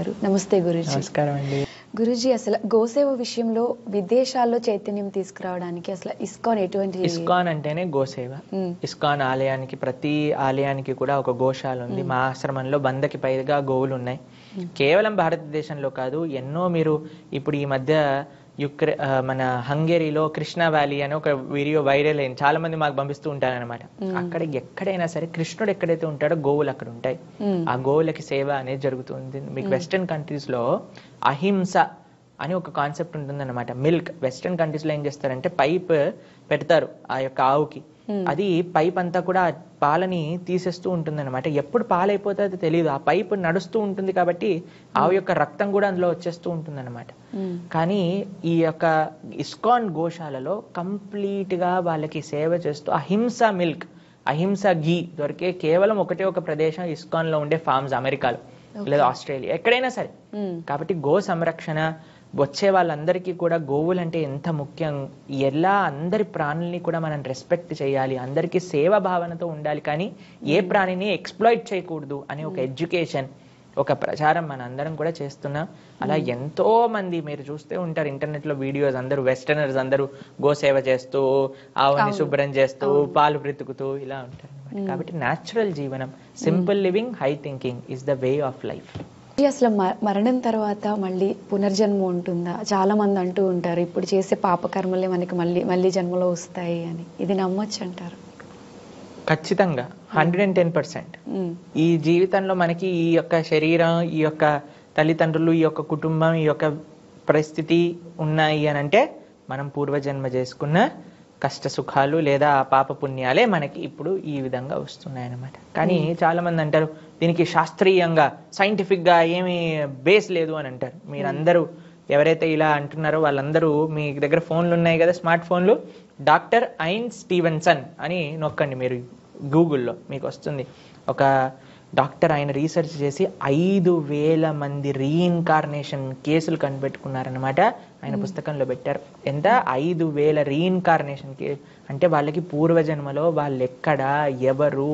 గారు. నమస్తే గురూజీ. నమస్కారం అండి. గురూజీ, అసలు గోసేవ విషయంలో విదేశాల్లో చైతన్యం తీసుకురావడానికి అసలు ఇస్కాన్ ఎటువంటి? ఇస్కాన్ అంటేనే గోసేవ. ఇస్కాన్ ఆలయానికి, ప్రతి ఆలయానికి కూడా ఒక గోశాల ఉంది. మా ఆశ్రమంలో 100కి పైగా గోవులు ఉన్నాయి. కేవలం భారతదేశంలో కాదు, ఎన్నో మీరు ఇప్పుడు ఈ మధ్య మన హంగేరీలో కృష్ణా వ్యాలీ అని ఒక వీడియో వైరల్ అయింది. చాలా మంది మాకు పంపిస్తూ ఉంటారనమాట. అక్కడ ఎక్కడైనా సరే కృష్ణుడు ఎక్కడైతే ఉంటాడో గోవులు అక్కడ ఉంటాయి. ఆ గోవులకి సేవ అనేది జరుగుతుంది. మీకు వెస్టర్న్ కంట్రీస్ లో అహింస అని ఒక కాన్సెప్ట్ ఉంటుందన్నమాట. మిల్క్ వెస్టర్న్ కంట్రీస్ లో ఏం చేస్తారంటే పైప్ పెడతారు ఆ యొక్క ఆవుకి. అది పైప్ అంతా కూడా పాలని తీసేస్తూ ఉంటుంది అనమాట. ఎప్పుడు పాలైపోతుందో తెలియదు. ఆ పైప్ నడుస్తూ ఉంటుంది కాబట్టి ఆవు యొక్క రక్తం కూడా అందులో వచ్చేస్తూ ఉంటుంది అనమాట. కానీ ఈ యొక్క ఇస్కాన్ గోశాలలో కంప్లీట్ గా వాళ్ళకి సేవ చేస్తూ అహింస మిల్క్, అహింస ఘీ దొరికే కేవలం ఒక ప్రదేశం ఇస్కాన్ లో ఉండే ఫార్మ్స్, అమెరికాలో లేదా ఆస్ట్రేలియా, ఎక్కడైనా సరే. కాబట్టి గో సంరక్షణ, వచ్చే వాళ్ళందరికీ కూడా గోవులు అంటే ఎంత ముఖ్యం, ఎలా అందరి ప్రాణుల్ని కూడా మనం రెస్పెక్ట్ చేయాలి, అందరికీ సేవ భావనతో ఉండాలి, కానీ ఏ ప్రాణిని ఎక్స్ప్లాయిట్ చేయకూడదు అనే ఒక ఎడ్యుకేషన్, ఒక ప్రచారం మన అందరం కూడా చేస్తున్నాం. అలా ఎంతో మంది మీరు చూస్తే ఉంటారు ఇంటర్నెట్ లో వీడియోస్, అందరూ వెస్టర్నర్స్ అందరూ గోసేవ చేస్తూ, ఆవుని శుభ్రం చేస్తూ, పాలు బ్రతుకుతూ ఇలా ఉంటారు. కాబట్టి న్యాచురల్ జీవనం, simple living, high thinking is the way of life. అసలు మరణం తర్వాత మళ్ళీ పునర్జన్మ ఉంటుందా? చాలా మంది అంటూ ఉంటారు ఇప్పుడు చేసే పాపకర్మలే మనకి మళ్ళీ జన్మలో వస్తాయి అని. ఇది నమ్మొచ్చు అంటారు? ఖచ్చితంగా 110%. ఈ జీవితంలో మనకి ఈ యొక్క శరీరం, ఈ యొక్క తల్లిదండ్రులు, ఈ యొక్క కుటుంబం, ఈ యొక్క పరిస్థితి ఉన్నాయి అని అంటే మనం పూర్వజన్మ చేసుకున్న కష్ట సుఖాలు లేదా పాప పుణ్యాలే మనకి ఇప్పుడు ఈ విధంగా వస్తున్నాయి అన్నమాట. కానీ చాలా మంది అంటారు దీనికి శాస్త్రీయంగా, సైంటిఫిక్ గా ఏమీ బేస్ లేదు అని అంటారు. మీరందరూ ఎవరైతే ఇలా అంటున్నారో వాళ్ళందరూ, మీ దగ్గర ఫోన్లు ఉన్నాయి కదా, స్మార్ట్ ఫోన్లు, డాక్టర్ ఐన్ స్టీవెన్సన్ అని నొక్కండి మీరు గూగుల్లో, మీకు వస్తుంది. ఒక డాక్టర్, ఆయన రీసెర్చ్ చేసి 5,000 మంది రీఇన్కార్నేషన్ కేసులు కనిపెట్టుకున్నారనమాట. ఆయన పుస్తకంలో పెట్టారు. ఎంత? 5,000 రీఇన్కార్నేషన్ అంటే వాళ్ళకి పూర్వజన్మలో వాళ్ళు ఎక్కడ, ఎవరు,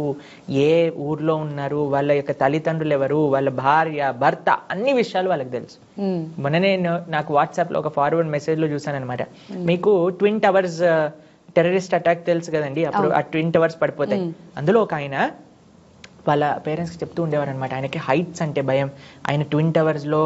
ఏ ఊర్లో ఉన్నారు, వాళ్ళ యొక్క తల్లిదండ్రులు ఎవరు, వాళ్ళ భార్య, భర్త, అన్ని విషయాలు వాళ్ళకి తెలుసు. మొన్ననే నాకు వాట్సాప్ లో ఒక ఫార్వర్డ్ మెసేజ్ లో చూసాను అనమాట. మీకు ట్విన్ టవర్స్ టెర్రరిస్ట్ అటాక్ తెలుసు కదండి, అప్పుడు ఆ ట్విన్ టవర్స్ పడిపోతాయి. అందులో ఒక ఆయన వాళ్ళ పేరెంట్స్కి చెప్తూ ఉండేవారు అనమాట. ఆయనకి హైట్స్ అంటే భయం. ఆయన ట్విన్ టవర్స్లో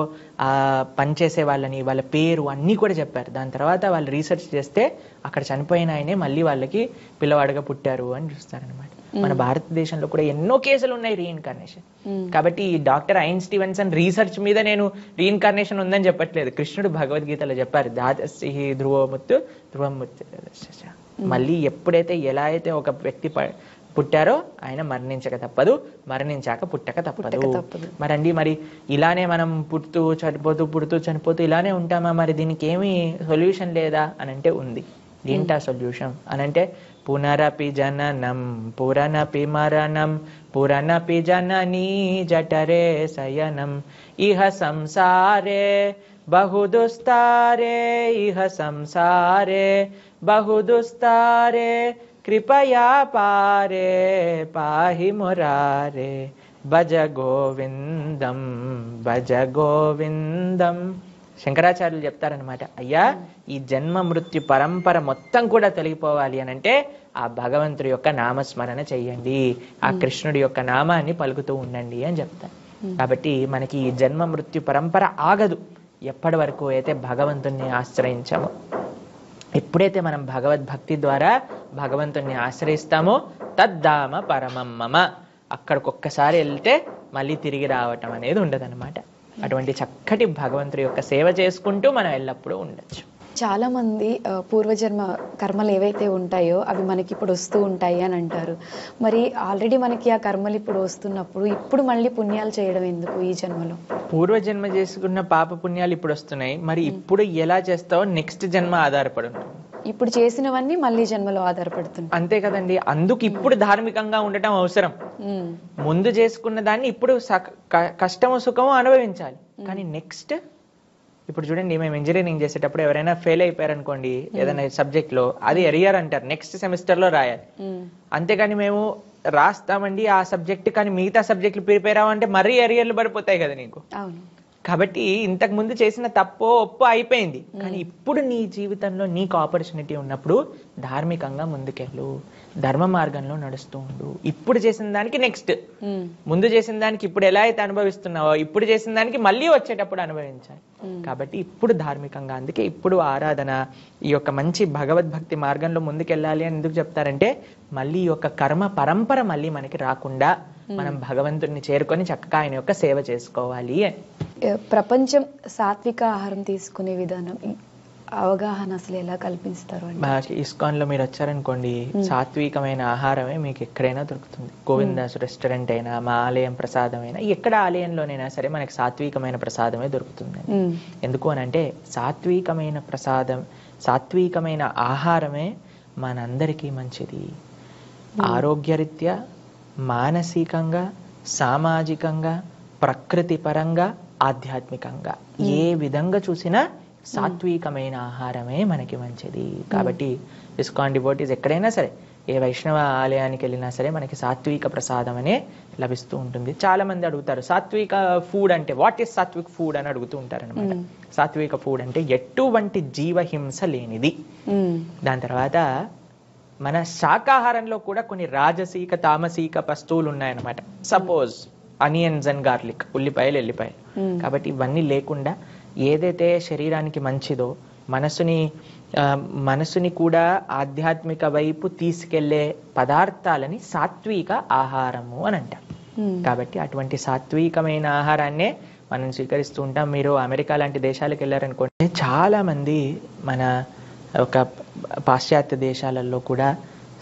పనిచేసే వాళ్ళని, వాళ్ళ పేరు అన్నీ కూడా చెప్పారు. దాని తర్వాత వాళ్ళు రీసెర్చ్ చేస్తే అక్కడ చనిపోయిన ఆయనే మళ్ళీ వాళ్ళకి పిల్లవాడుగా పుట్టారు అని చూస్తారనమాట. మన భారతదేశంలో కూడా ఎన్నో కేసులు ఉన్నాయి రీఇన్కార్నేషన్. కాబట్టి ఈ డాక్టర్ ఐన్ స్టీవెన్సన్ రీసెర్చ్ మీద నేను రీఇన్కార్నేషన్ ఉందని చెప్పట్లేదు. కృష్ణుడు భగవద్గీతలో చెప్పారు, దాదసి ధ్రువముత్తు ధ్రువముత్తు. మళ్ళీ ఎప్పుడైతే, ఎలా అయితే ఒక వ్యక్తి పుట్టారో ఆయన మరణించక తప్పదు, మరణించాక పుట్టక తప్పదు. మరి ఇలానే మనం పుడుతూ చనిపోతూ ఇలానే ఉంటామా? మరి దీనికి ఏమీ సొల్యూషన్ లేదా అని అంటే ఉంది. ఏంటా సొల్యూషన్ అని అంటే, పునరపి జననం పురనపి మరణం పురనపి జననీ జఠరే శయనం ఇహ సంసారే బహుదుస్తారే ఇహ సంసారే బహుదుస్తారే కృపయా పారే పాహి మురారే భజ గోవిందం భజ గోవిందం. శంకరాచార్యులు చెప్తారనమాట, అయ్యా ఈ జన్మ మృత్యు పరంపర మొత్తం కూడా తొలగిపోవాలి అని అంటే ఆ భగవంతుడి యొక్క నామస్మరణ చెయ్యండి, ఆ కృష్ణుడి యొక్క నామాన్ని పలుకుతూ ఉండండి అని చెప్తారు. కాబట్టి మనకి ఈ జన్మ మృత్యు పరంపర ఆగదు ఎప్పటి వరకు అయితే భగవంతుణ్ణి ఆశ్రయించామో. ఎప్పుడైతే మనం భగవద్భక్తి ద్వారా భగవంతుణ్ణి ఆశ్రయిస్తామో తద్ధామ పరమం మమ, అక్కడికి ఒక్కసారి వెళ్తే మళ్ళీ తిరిగి రావటం అనేది ఉండదన్నమాట. అటువంటి చక్కటి భగవంతుడి యొక్క సేవ చేసుకుంటూ మనం ఎల్లప్పుడూ ఉండొచ్చు. చాలా మంది పూర్వజన్మ కర్మలు ఏవైతే ఉంటాయో అవి మనకి ఇప్పుడు వస్తూ ఉంటాయి అని అంటారు. మరి ఆల్రెడీ మనకి ఆ కర్మలు ఇప్పుడు వస్తున్నప్పుడు ఇప్పుడు మళ్ళీ పుణ్యాలు చేయడం ఎందుకు ఈ జన్మలో? పూర్వజన్మ చేసుకున్న పాప పుణ్యాలు ఇప్పుడు వస్తున్నాయి, మరి ఇప్పుడు ఎలా చేస్తావో నెక్స్ట్ జన్మ ఆధారపడి ఉంటుంది. ఇప్పుడు చేసినవన్నీ మళ్ళీ జన్మలో ఆధారపడుతుంది, అంతే కదండి. అందుకు ఇప్పుడు ధార్మికంగా ఉండటం అవసరం. ముందు చేసుకున్న దాన్ని ఇప్పుడు కష్టము సుఖము అనుభవించాలి. కానీ నెక్స్ట్, ఇప్పుడు చూడండి, మేము ఇంజనీరింగ్ చేసేటప్పుడు ఎవరైనా ఫెయిల్ అయిపోయారనుకోండి ఏదైనా సబ్జెక్ట్ లో, అది ఎరియర్ అంటారు, నెక్స్ట్ సెమిస్టర్ లో రాయాలి. అంతేకాని మేము రాస్తామండి ఆ సబ్జెక్ట్, కానీ మిగతా సబ్జెక్టులు ప్రిపేర్ అవ్వంటే మరీ ఎరియర్లు పడిపోతాయి కదా నీకు. కాబట్టి ఇంతకు ముందు చేసిన తప్పో ఒప్పో అయిపోయింది, కానీ ఇప్పుడు నీ జీవితంలో నీకు ఆపర్చునిటీ ఉన్నప్పుడు ధార్మికంగా ముందుకెళ్ళు, ధర్మ మార్గంలో నడుస్తూ ఉండు. ఇప్పుడు చేసిన దానికి నెక్స్ట్, ముందు చేసిన దానికి ఇప్పుడు ఎలా అయితే అనుభవిస్తున్నావో ఇప్పుడు చేసిన దానికి మళ్ళీ వచ్చేటప్పుడు అనుభవించాలి. కాబట్టి ఇప్పుడు ధార్మికంగా, అందుకే ఇప్పుడు ఆరాధన, ఈ యొక్క మంచి భగవద్భక్తి మార్గంలో ముందుకెళ్ళాలి అని ఎందుకు చెప్తారంటే, మళ్ళీ ఈ యొక్క కర్మ పరంపర మళ్ళీ మనకి రాకుండా మనం భగవంతుడిని చేరుకొని చక్కగా ఆయన యొక్క సేవ చేసుకోవాలి అని. ప్రపంచం సాత్విక ఆహారం తీసుకునే విధానం అవగాహన అసలు ఎలా కల్పిస్తారు అంటే, ఇస్కాన్ లో మీరు వచ్చారనుకోండి, సాత్వికమైన ఆహారమే మీకు ఎక్కడైనా దొరుకుతుంది. గోవిందాస్ రెస్టారెంట్ అయినా, మా ఆలయం ప్రసాదం అయినా, ఎక్కడ ఆలయంలోనైనా సరే మనకి సాత్వికమైన ప్రసాదమే దొరుకుతుంది. ఎందుకు అని అంటే, సాత్వికమైన ప్రసాదం, సాత్వికమైన ఆహారమే మనందరికీ మంచిది. ఆరోగ్యరీత్యా, మానసికంగా, సామాజికంగా, ప్రకృతి పరంగా, ఆధ్యాత్మికంగా ఏ విధంగా చూసినా సాత్వికమైన ఆహారమే మనకి మంచిది. కాబట్టి ఇస్కాన్ డివోటీస్ ఎక్కడైనా సరే, ఏ వైష్ణవ ఆలయానికి వెళ్ళినా సరే మనకి సాత్విక ప్రసాదం అనే లభిస్తూ ఉంటుంది. చాలా మంది అడుగుతారు, సాత్విక ఫుడ్ అంటే వాట్ ఈస్ సాత్విక్ ఫుడ్ అని అడుగుతూ ఉంటారు అనమాట. సాత్విక ఫుడ్ అంటే ఎటువంటి జీవహింస లేనిది. దాని తర్వాత మన శాకాహారంలో కూడా కొన్ని రాజసీక, తామసీక వస్తువులు ఉన్నాయన్నమాట. సపోజ్ అనియన్స్ అండ్ గార్లిక్, ఉల్లిపాయలు, ఎల్లిపాయలు. కాబట్టి ఇవన్నీ లేకుండా ఏదైతే శరీరానికి మంచిదో, మనసుని కూడా ఆధ్యాత్మిక వైపు తీసుకెళ్లే పదార్థాలని సాత్విక ఆహారము అని అంటారు. కాబట్టి అటువంటి సాత్వికమైన ఆహారాన్నే మనం స్వీకరిస్తూ ఉంటాం. మీరు అమెరికా లాంటి దేశాలకు వెళ్ళారనుకోండి, చాలా మంది మన ఒక పాశ్చాత్య దేశాలలో కూడా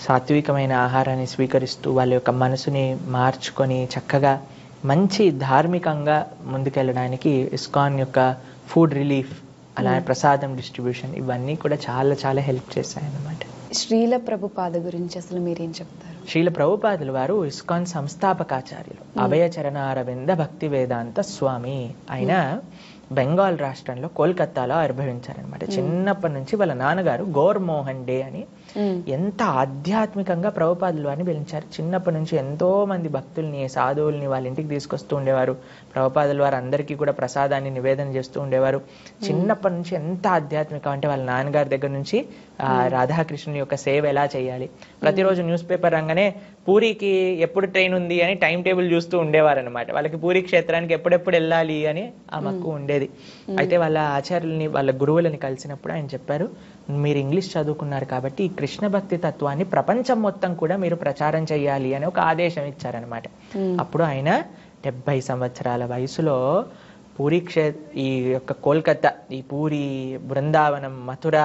సాత్వికమైన ఆహారాన్ని స్వీకరిస్తూ వాళ్ళ యొక్క మనసుని మార్చుకొని చక్కగా మంచి ధార్మికంగా ముందుకెళ్ళడానికి ఇస్కాన్ యొక్క ఫుడ్ రిలీఫ్, అలా ప్రసాదం డిస్ట్రిబ్యూషన్, ఇవన్నీ కూడా చాలా చాలా హెల్ప్ చేశాయి అన్నమాట. శ్రీల ప్రభుపాద గురించి అసలు మీరేం చెప్తారు? శ్రీల ప్రభుపాదులు వారు ఇస్కాన్ సంస్థాపకాచార్యులు, అభయచరణ అరవింద భక్తి వేదాంత స్వామి. ఆయన బెంగాల్ రాష్ట్రంలో కోల్కతాలో ఆవిర్భవించారనమాట. చిన్నప్పటి నుంచి వాళ్ళ నాన్నగారు గౌర్ మోహన్ డే అని ఎంత ఆధ్యాత్మికంగా ప్రభుపాదులు వారిని పిలిచారు. చిన్నప్పటి నుంచి ఎంతో మంది భక్తుల్ని, సాధువుల్ని వాళ్ళ ఇంటికి తీసుకొస్తూ ఉండేవారు. ప్రభుపాదులు వారు అందరికీ కూడా ప్రసాదాన్ని నివేదన చేస్తూ ఉండేవారు. చిన్నప్పటి నుంచి ఎంత ఆధ్యాత్మికం అంటే, వాళ్ళ నాన్నగారి దగ్గర నుంచి రాధాకృష్ణుని యొక్క సేవ ఎలా చేయాలి, ప్రతిరోజు న్యూస్ పేపర్ రంగానే పూరికి ఎప్పుడు ట్రైన్ ఉంది అని టైం టేబుల్ చూస్తూ ఉండేవారు అనమాట. వాళ్ళకి పూరి క్షేత్రానికి ఎప్పుడెప్పుడు వెళ్ళాలి అని ఆ మక్కువ ఉండేది. అయితే వాళ్ళ ఆచార్యుల్ని, వాళ్ళ గురువులని కలిసినప్పుడు ఆయన చెప్పారు, మీరు ఇంగ్లీష్ చదువుకున్నారు కాబట్టి ఈ కృష్ణ భక్తి తత్వాన్ని ప్రపంచం మొత్తం కూడా మీరు ప్రచారం చేయాలి అని ఒక ఆదేశం ఇచ్చారనమాట. అప్పుడు ఆయన 70 సంవత్సరాల వయసులో పూరి ఈ యొక్క కోల్కతా, ఈ పూరి, బృందావనం, మథుర,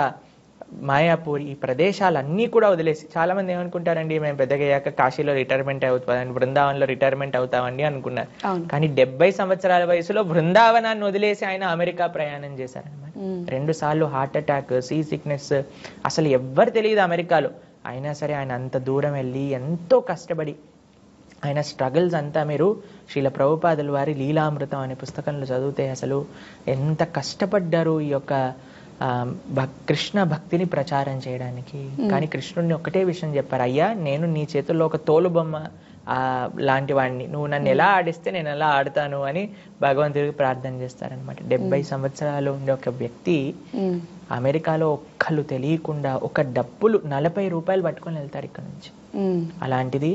మాయాపూర్, ఈ ప్రదేశాలన్నీ కూడా వదిలేసి, చాలా మంది ఏమనుకుంటారండి, మేము పెద్దగయ్యాక కాశీలో రిటైర్మెంట్ అవుతామండి, బృందావనంలో రిటైర్మెంట్ అవుతామండి అనుకున్నారు. కానీ 70 సంవత్సరాల వయసులో బృందావనాన్ని వదిలేసి ఆయన అమెరికా ప్రయాణం చేశారనమాట. 2 సార్లు హార్ట్ అటాక్, సీ సిక్నెస్, అసలు ఎవ్వరు తెలియదు అమెరికాలో. అయినా సరే ఆయన అంత దూరం వెళ్ళి ఎంతో కష్టపడి, ఆయన స్ట్రగుల్స్ అంతా మీరు శ్రీల ప్రభుపాదుల వారి లీలామృతం అనే పుస్తకంలో చదివితే అసలు ఎంత కష్టపడ్డారు ఈ యొక్క కృష్ణ భక్తిని ప్రచారం చేయడానికి. కానీ కృష్ణుడిని ఒకటే విషయం చెప్పారు, అయ్యా నేను నీ చేతుల్లో ఒక తోలుబొమ్మ లాంటి వాడిని, నువ్వు నన్ను ఎలా ఆడిస్తే నేను ఎలా ఆడతాను అని భగవంతుడికి ప్రార్థన చేస్తారనమాట. 70 సంవత్సరాలు ఉండే ఒక వ్యక్తి అమెరికాలో ఒక్కళ్ళు తెలియకుండా ఒక డబ్బులు 40 రూపాయలు పట్టుకొని వెళ్తారు ఇక్కడ నుంచి. అలాంటిది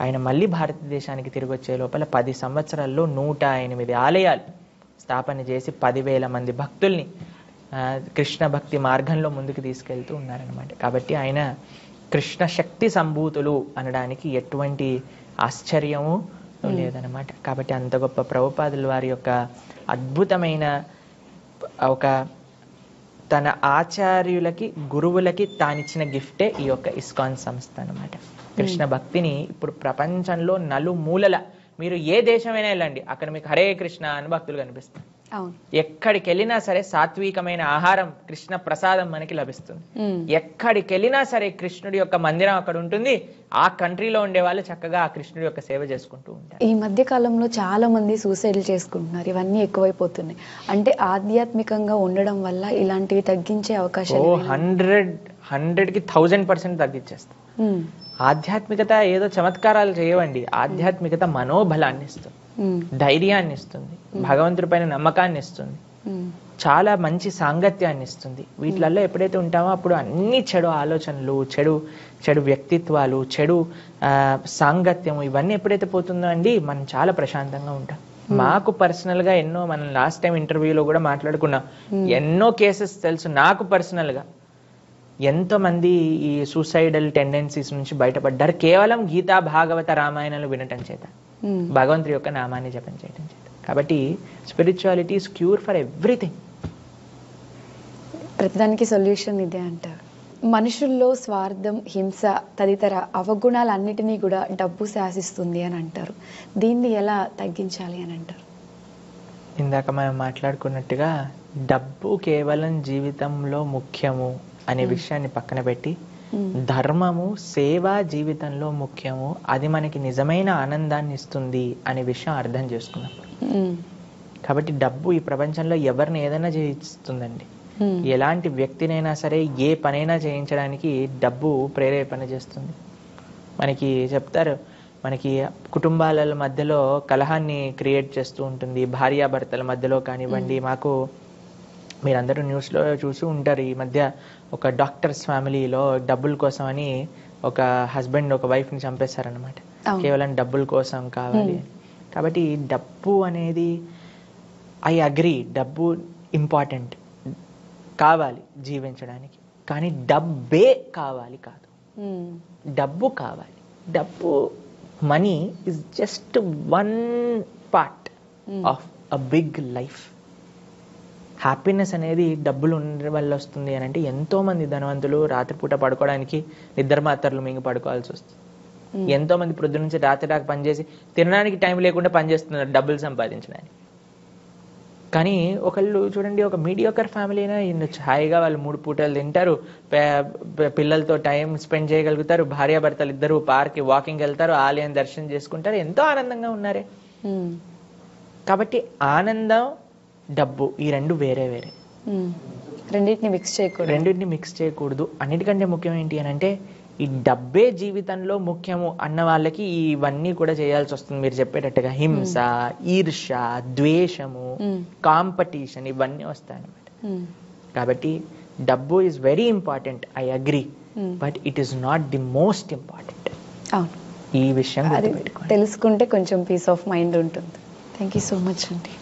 ఆయన మళ్ళీ భారతదేశానికి తిరిగి వచ్చే లోపల 10 సంవత్సరాల్లో 108 ఆలయాలు స్థాపన చేసి 10,000 మంది భక్తుల్ని కృష్ణ భక్తి మార్గంలో ముందుకు తీసుకెళ్తూ ఉన్నారనమాట. కాబట్టి ఆయన కృష్ణ శక్తి సంభూతులు అనడానికి ఎటువంటి ఆశ్చర్యము లేదనమాట. కాబట్టి అంత గొప్ప ప్రభుపాదుల వారి యొక్క అద్భుతమైన ఒక తన ఆచార్యులకి, గురువులకి తానిచ్చిన గిఫ్టే ఈ యొక్క ఇస్కాన్ సంస్థ అనమాట. కృష్ణ భక్తిని ఇప్పుడు ప్రపంచంలో నలుమూలల, మీరు ఏ దేశమైనా వెళ్ళండి, అక్కడ మీకు హరే కృష్ణ అని భక్తులు కనిపిస్తారు. ఎక్కడికి వెళ్ళినా సరే సాత్వికమైన ఆహారం, కృష్ణ ప్రసాదం మనకి లభిస్తుంది. ఎక్కడికి వెళ్ళినా సరే కృష్ణుడి యొక్క మందిరం అక్కడ ఉంటుంది. ఆ కంట్రీలో ఉండే వాళ్ళు చక్కగా ఆ కృష్ణుడి యొక్క సేవ చేసుకుంటూ ఉంటారు. ఈ మధ్య కాలంలో చాలా మంది సూసైడ్లు చేసుకుంటున్నారు. ఇవన్నీ ఎక్కువైపోతున్నాయి. అంటే ఆధ్యాత్మికంగా ఉండడం వల్ల ఇలాంటివి తగ్గించే అవకాశం 100కి 1000% తగ్గించేస్తాం. ఆధ్యాత్మికత ఏదో చమత్కారాలు చేయవండి. ఆధ్యాత్మికత మనోబలాన్ని ఇస్తుంది. ధైర్యాన్ని ఇస్తుంది, భగవంతుడి పైన నమ్మకాన్ని ఇస్తుంది, చాలా మంచి సాంగత్యాన్ని ఇస్తుంది. వీటిలలో ఎప్పుడైతే ఉంటామో అప్పుడు అన్ని చెడు ఆలోచనలు, చెడు వ్యక్తిత్వాలు, చెడు సాంగత్యము ఇవన్నీ ఎప్పుడైతే పోతుందో అండి మనం చాలా ప్రశాంతంగా ఉంటాం. మాకు పర్సనల్ గా ఎన్నో, మనం లాస్ట్ టైం ఇంటర్వ్యూలో కూడా మాట్లాడుకున్నాం, ఎన్నో కేసెస్ తెలుసు నాకు పర్సనల్ గా. ఎంతో మంది ఈ సూసైడల్ టెండెన్సీస్ నుంచి బయటపడ్డారు కేవలం గీతా భాగవత రామాయణాలు వినటం చేత, భగవంతుడి యొక్క నామాన్ని జపం చేయడం చేత. కాబట్టి spirituality is cure for everything. ప్రతిదానికి సొల్యూషన్ ఇదే అంటారు. మనుషుల్లో స్వార్థం, హింస తదితర అవగుణాలన్నిటినీ కూడా డబ్బు శాసిస్తుంది అని అంటారు. దీన్ని ఎలా తగ్గించాలి అని అంటారు? ఇందాక మనం మాట్లాడుకున్నట్టుగా డబ్బు కేవలం జీవితంలో ముఖ్యము అనే విషయాన్ని పక్కన పెట్టి, ధర్మము, సేవ జీవితంలో ముఖ్యము, అది మనకి నిజమైన ఆనందాన్ని ఇస్తుంది అనే విషయం అర్థం చేసుకున్నప్పుడు. కాబట్టి డబ్బు ఈ ప్రపంచంలో ఎవరిని ఏదైనా చేయిస్తుందండి. ఎలాంటి వ్యక్తినైనా సరే ఏ పనైనా చేయించడానికి డబ్బు ప్రేరేపణ చేస్తుంది. మనకి చెప్తారు, మనకి కుటుంబాల మధ్యలో కలహాన్ని క్రియేట్ చేస్తూ ఉంటుంది, భార్యాభర్తల మధ్యలో కానివ్వండి. మాకు మీరందరూ న్యూస్లో చూసి ఉంటారు, ఈ మధ్య ఒక డాక్టర్స్ ఫ్యామిలీలో డబ్బుల కోసం అని ఒక హస్బెండ్ ఒక వైఫ్ని చంపేశారనమాట, కేవలం డబ్బుల కోసం కావాలి. కాబట్టి డబ్బు అనేది, ఐ అగ్రీ, డబ్బు ఇంపార్టెంట్, కావాలి జీవించడానికి, కానీ డబ్బే కావాలి కాదు. డబ్బు కావాలి, డబ్బు, money is just one part of a big life. Happiness అనేది డబ్బులు ఉండడం వల్ల వస్తుంది అని అంటే, ఎంతో మంది ధనవంతులు రాత్రిపూట పడుకోవడానికి నిద్ర మాత్రలు మింగి పడుకోవాల్సి వస్తుంది. ఎంతో మంది ప్రొద్దు నుంచి రాత్రి దాకా పనిచేసి తినడానికి టైం లేకుండా పనిచేస్తున్నారు డబ్బులు సంపాదించడానికి. కానీ ఒకళ్ళు చూడండి, ఒక మీడియోకర్ ఫ్యామిలీ అయినా ఉండొచ్చు, హాయిగా వాళ్ళు 3 పూటలు తింటారు, పిల్లలతో టైం స్పెండ్ చేయగలుగుతారు, భార్యాభర్తలు ఇద్దరు పార్క్ వాకింగ్ వెళ్తారు, ఆలయం దర్శనం చేసుకుంటారు, ఎంతో ఆనందంగా ఉన్నారే. కాబట్టి ఆనందం, డబ్బు ఈ రెండు వేరే వేరే, రెండింటిని మిక్స్ చేయకూడదు. అన్నిటికంటే ముఖ్యం ఏంటి అని అంటే, ఈ డబ్బే జీవితంలో ముఖ్యము అన్న వాళ్ళకి ఇవన్నీ కూడా చేయాల్సి వస్తుంది. మీరు చెప్పేటట్టుగా హింస, ఈర్ష, ద్వేషము, కాంపిటీషన్ ఇవన్నీ వస్తాయన్నమాట. కాబట్టి డబ్బు is very important, I agree, but it is not the most important. ఈ విషయం తెలుసుకుంటే కొంచెం పీస్ ఆఫ్ మైండ్ ఉంటుంది. థ్యాంక్ యూ సో మచ్ అండి.